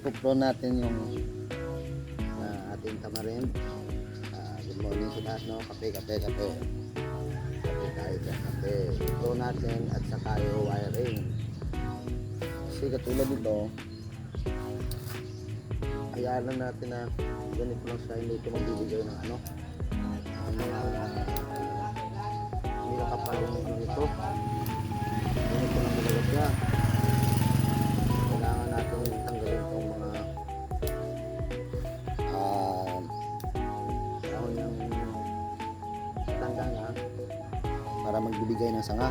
ipupro natin yung ating tamarind. Good morning sa lahat, no? Kape. Kape tayo dyan. Kape. Ipupro natin at saka yung wiring. Kasi katulad nito, hayaan lang natin na ganito lang siya, hindi ito magbibigay ng ano, hindi nakapal yung ano nito. Ganito lang talaga siya. Kailangan natin tanggalin itong mga dahon ng tanda nga para magbibigay ng sanga.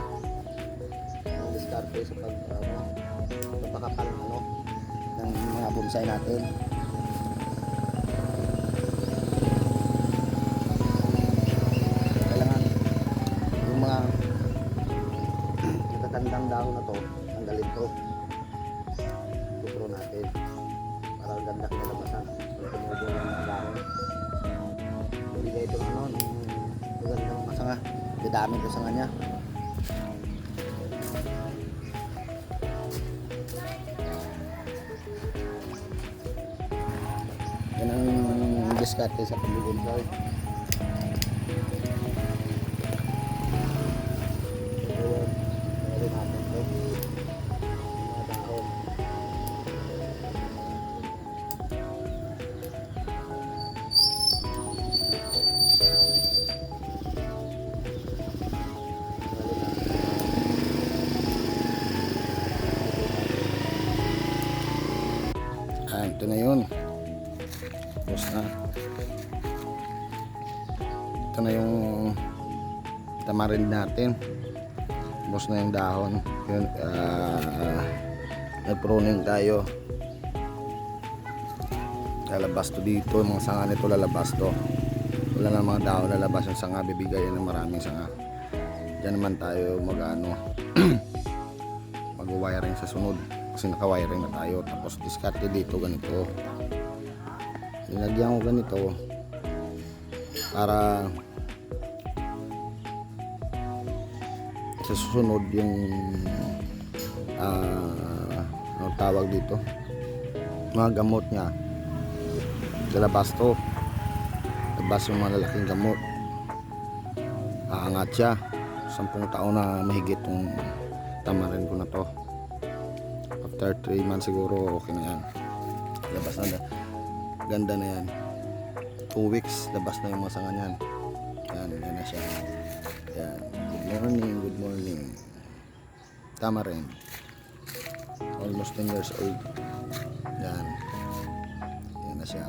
Ang diskarte sa pagpapakapal ng ano, ng mga bonsai natin. Kailangan yung mga natatandang dahon na to, tanggalin to. Ipupro natin para ganda kinalabasan. Pag tumubo yung mga dahon, bibigay ito ano, ng magandang masanga. Didami ko sanga niya. Yan ang diskarte sa pagbibonsai. Ito na yun. Tapos na. Ito na yung tamarind natin. Tapos na yung dahon. Yun, nag-pruning tayo. Lalabas to dito. Yung mga sanga nito lalabas to. Wala na mga dahon lalabas. Yung sanga bibigay ng maraming sanga. Diyan naman tayo mag-ano mag-wiring sa sunod. Kasi naka-wiring na tayo. Tapos diskarte dito ganito. Linagyan ko ganito para sa susunod yung ano tawag dito, mga gamot niya lalabas to. Labas yung malalaking gamot. Aangat siya. 10 taon na mahigit yung tamarin ko na to. After 3 months siguro okay na yan. Labas na. Ganda na yan. 2 weeks labas na yung mga sanga niyan. Yan na siya. Yan. Good morning. Tamarind. Almost 10 years old. Yan. Yan na siya.